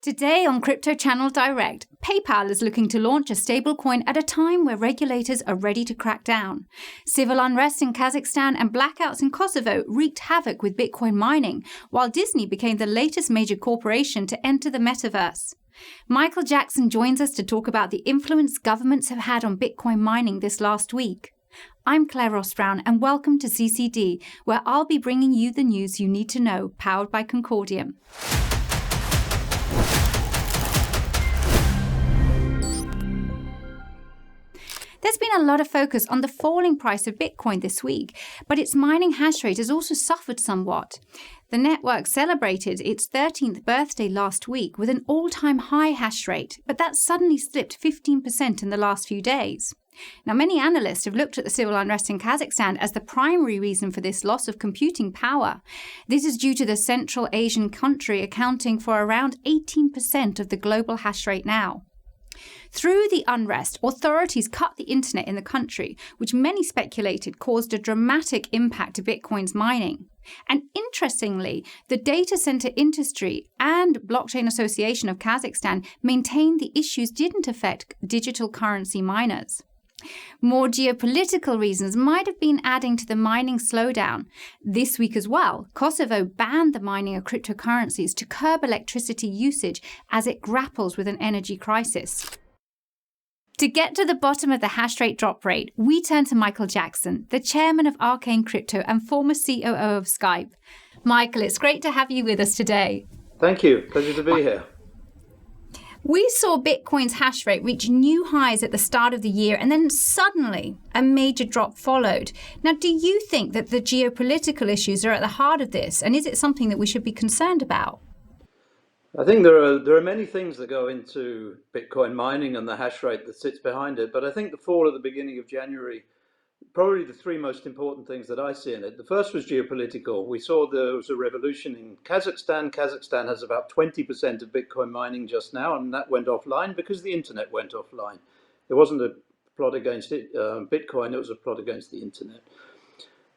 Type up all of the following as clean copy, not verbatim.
Today on Crypto Channel Direct, PayPal is looking to launch a stablecoin at a time where regulators are ready to crack down. Civil unrest in Kazakhstan and blackouts in Kosovo wreaked havoc with Bitcoin mining, while Disney became the latest major corporation to enter the Metaverse. Michael Jackson joins us to talk about the influence governments have had on Bitcoin mining this last week. I'm Claire Ross-Brown and welcome to CCD, where I'll be bringing you the news you need to know, powered by Concordium. There's been a lot of focus on the falling price of Bitcoin this week, but its mining hash rate has also suffered somewhat. The network celebrated its 13th birthday last week with an all-time high hash rate, but that suddenly slipped 15% in the last few days. Now, many analysts have looked at the civil unrest in Kazakhstan as the primary reason for this loss of computing power. This is due to the Central Asian country accounting for around 18% of the global hash rate now. Through the unrest, authorities cut the internet in the country, which many speculated caused a dramatic impact to Bitcoin's mining. And interestingly, the data center industry and Blockchain Association of Kazakhstan maintained the issues didn't affect digital currency miners. More geopolitical reasons might have been adding to the mining slowdown. This week as well, Kosovo banned the mining of cryptocurrencies to curb electricity usage as it grapples with an energy crisis. To get to the bottom of the hash rate drop rate, we turn to Michael Jackson, the chairman of Arcane Crypto and former COO of Skype. Michael, it's great to have you with us today. Thank you. Pleasure to be here. We saw Bitcoin's hash rate reach new highs at the start of the year, and then suddenly a major drop followed. Now, do you think that the geopolitical issues are at the heart of this, and is it something that we should be concerned about? I think there are many things that go into Bitcoin mining and the hash rate that sits behind it, but I think the fall at the beginning of January, probably the three most important things that I see in it. The first was geopolitical. We saw there was a revolution in Kazakhstan. Kazakhstan has about 20% of Bitcoin mining just now, and that went offline because the internet went offline. It wasn't a plot against Bitcoin, it was a plot against the internet.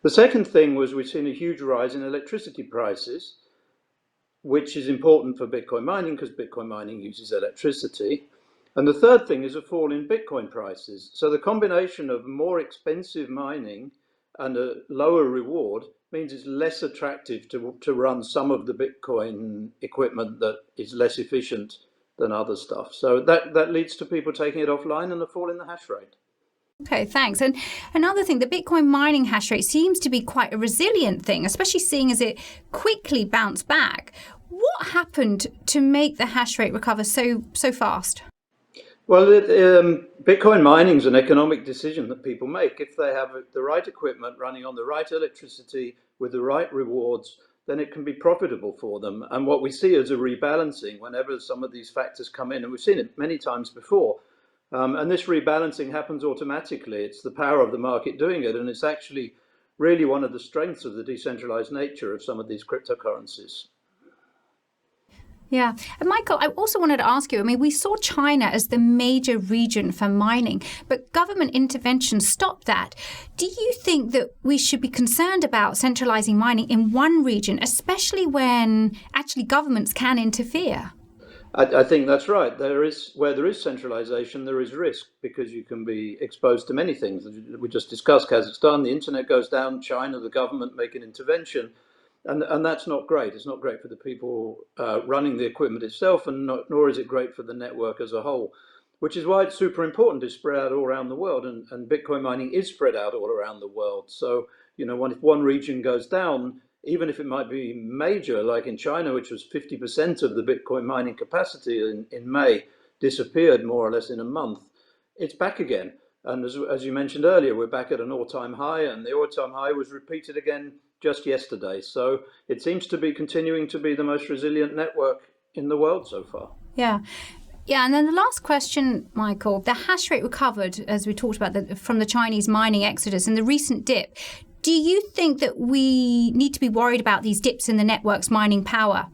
The second thing was we've seen a huge rise in electricity prices, which is important for Bitcoin mining because Bitcoin mining uses electricity. And the third thing is a fall in Bitcoin prices. So the combination of more expensive mining and a lower reward means it's less attractive to run some of the Bitcoin equipment that is less efficient than other stuff. So that leads to people taking it offline and a fall in the hash rate. Okay, thanks. And another thing, the Bitcoin mining hash rate seems to be quite a resilient thing, especially seeing as it quickly bounced back. What happened to make the hash rate recover so fast? Well, Bitcoin mining is an economic decision that people make. If they have the right equipment running on the right electricity with the right rewards, then it can be profitable for them. And what we see is a rebalancing whenever some of these factors come in, and we've seen it many times before. And this rebalancing happens automatically. It's the power of the market doing it, and it's actually really one of the strengths of the decentralized nature of some of these cryptocurrencies. Yeah. And Michael, I also wanted to ask you, we saw China as the major region for mining, but government intervention stopped that. Do you think that we should be concerned about centralizing mining in one region, especially when actually governments can interfere? I think that's right. Where there is centralization, there is risk because you can be exposed to many things. We just discussed Kazakhstan, the internet goes down, China, the government make an intervention. And that's not great. It's not great for the people running the equipment itself, and nor is it great for the network as a whole, which is why it's super important to spread out all around the world. And Bitcoin mining is spread out all around the world. So, if one region goes down, even if it might be major, like in China, which was 50% of the Bitcoin mining capacity in May, disappeared more or less in a month, it's back again. And as you mentioned earlier, we're back at an all-time high, and the all-time high was repeated again just yesterday. So it seems to be continuing to be the most resilient network in the world so far. Yeah. Yeah, and then the last question, Michael, the hash rate recovered, as we talked about, from the Chinese mining exodus and the recent dip. Do you think that we need to be worried about these dips in the network's mining power?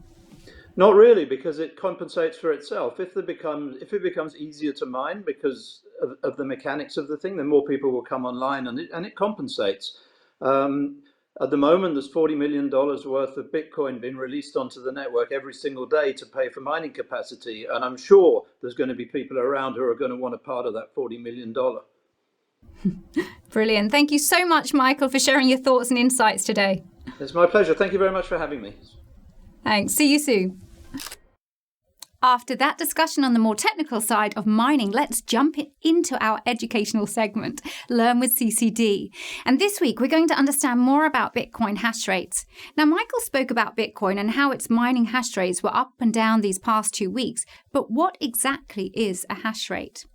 Not really, because it compensates for itself. If it becomes easier to mine because of the mechanics of the thing, then more people will come online, and it compensates. At the moment, there's $40 million worth of Bitcoin being released onto the network every single day to pay for mining capacity. And I'm sure there's going to be people around who are going to want a part of that $40 million. Brilliant. Thank you so much, Michael, for sharing your thoughts and insights today. It's my pleasure. Thank you very much for having me. Thanks. See you soon. After that discussion on the more technical side of mining, let's jump into our educational segment, Learn with CCD. And this week, we're going to understand more about Bitcoin hash rates. Now, Michael spoke about Bitcoin and how its mining hash rates were up and down these past 2 weeks. But what exactly is a hash rate?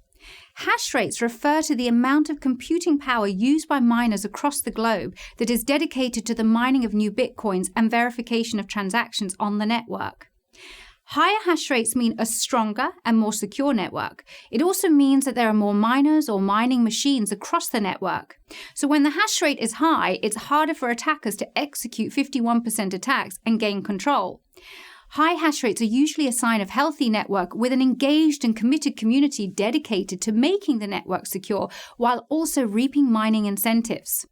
Hash rates refer to the amount of computing power used by miners across the globe that is dedicated to the mining of new Bitcoins and verification of transactions on the network. Higher hash rates mean a stronger and more secure network. It also means that there are more miners or mining machines across the network. So when the hash rate is high, it's harder for attackers to execute 51% attacks and gain control. High hash rates are usually a sign of healthy network with an engaged and committed community dedicated to making the network secure while also reaping mining incentives.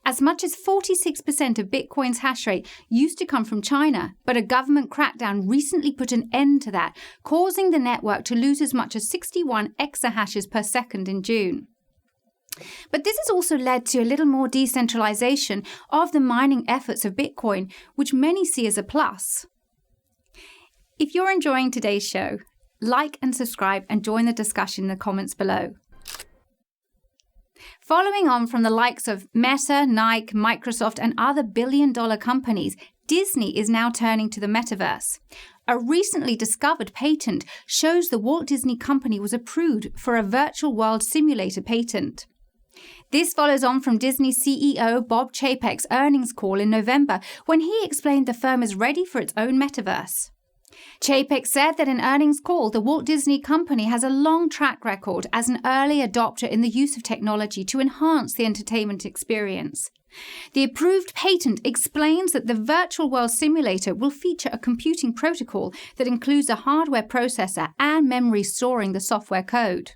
As much as 46% of Bitcoin's hash rate used to come from China, but a government crackdown recently put an end to that, causing the network to lose as much as 61 exahashes per second in June. But this has also led to a little more decentralization of the mining efforts of Bitcoin, which many see as a plus. If you're enjoying today's show, like and subscribe and join the discussion in the comments below. Following on from the likes of Meta, Nike, Microsoft, and other billion-dollar companies, Disney is now turning to the Metaverse. A recently discovered patent shows the Walt Disney Company was approved for a virtual world simulator patent. This follows on from Disney CEO Bob Chapek's earnings call in November, when he explained the firm is ready for its own Metaverse. Chapek said that in earnings call, the Walt Disney Company has a long track record as an early adopter in the use of technology to enhance the entertainment experience. The approved patent explains that the virtual world simulator will feature a computing protocol that includes a hardware processor and memory storing the software code.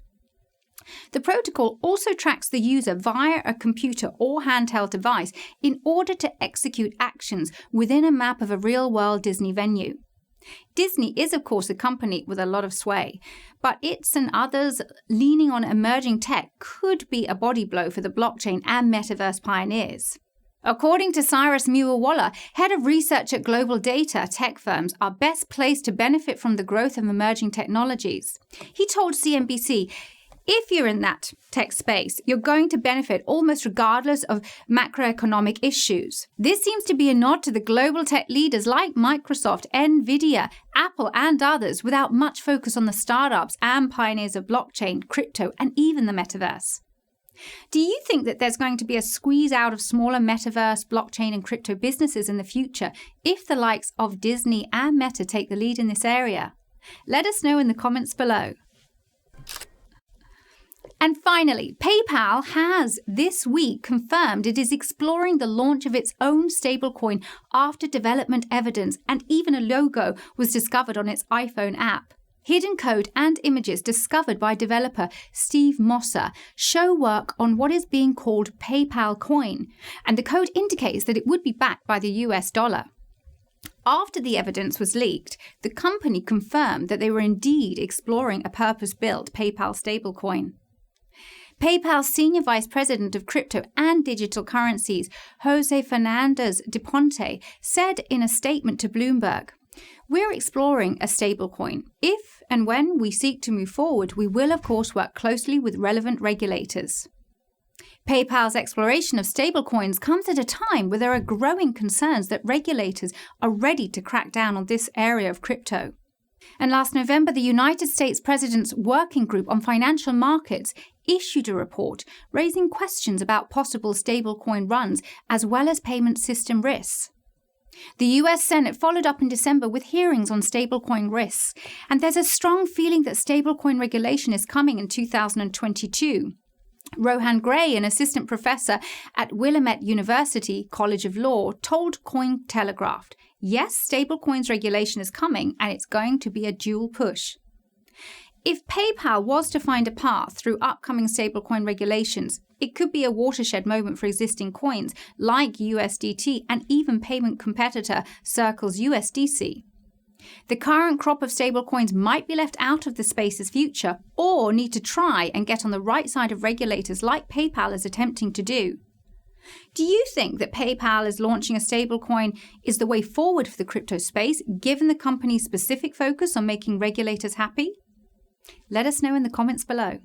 The protocol also tracks the user via a computer or handheld device in order to execute actions within a map of a real-world Disney venue. Disney is, of course, a company with a lot of sway, but its and others leaning on emerging tech could be a body blow for the blockchain and metaverse pioneers. According to Cyrus Muirwalla, head of research at Global Data, tech firms are best placed to benefit from the growth of emerging technologies. He told CNBC, if you're in that tech space, you're going to benefit almost regardless of macroeconomic issues. This seems to be a nod to the global tech leaders like Microsoft, Nvidia, Apple, and others, without much focus on the startups and pioneers of blockchain, crypto, and even the metaverse. Do you think that there's going to be a squeeze out of smaller metaverse, blockchain, and crypto businesses in the future if the likes of Disney and Meta take the lead in this area? Let us know in the comments below. And finally, PayPal has this week confirmed it is exploring the launch of its own stablecoin after development evidence and even a logo was discovered on its iPhone app. Hidden code and images discovered by developer Steve Mosser show work on what is being called PayPal Coin, and the code indicates that it would be backed by the US dollar. After the evidence was leaked, the company confirmed that they were indeed exploring a purpose-built PayPal stablecoin. PayPal's Senior Vice President of Crypto and Digital Currencies, Jose Fernandez de Ponte, said in a statement to Bloomberg, "We're exploring a stablecoin. If and when we seek to move forward, we will of course work closely with relevant regulators." PayPal's exploration of stablecoins comes at a time where there are growing concerns that regulators are ready to crack down on this area of crypto. And last November, the United States President's Working Group on Financial Markets issued a report raising questions about possible stablecoin runs as well as payment system risks. The US Senate followed up in December with hearings on stablecoin risks, and there's a strong feeling that stablecoin regulation is coming in 2022. Rohan Gray, an assistant professor at Willamette University College of Law, told Cointelegraph, yes, stablecoins regulation is coming and it's going to be a dual push. If PayPal was to find a path through upcoming stablecoin regulations, It could be a watershed moment for existing coins like USDT and even payment competitor Circle's USDC. The current crop of stablecoins might be left out of the space's future or need to try and get on the right side of regulators like PayPal is attempting to do. Do you think that PayPal is launching a stablecoin is the way forward for the crypto space, given the company's specific focus on making regulators happy? Let us know in the comments below.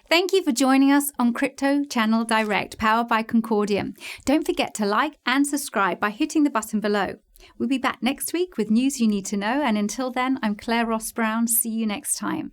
Thank you for joining us on Crypto Channel Direct, powered by Concordium. Don't forget to like and subscribe by hitting the button below. We'll be back next week with news you need to know, and until then, I'm Claire Ross Brown. See you next time.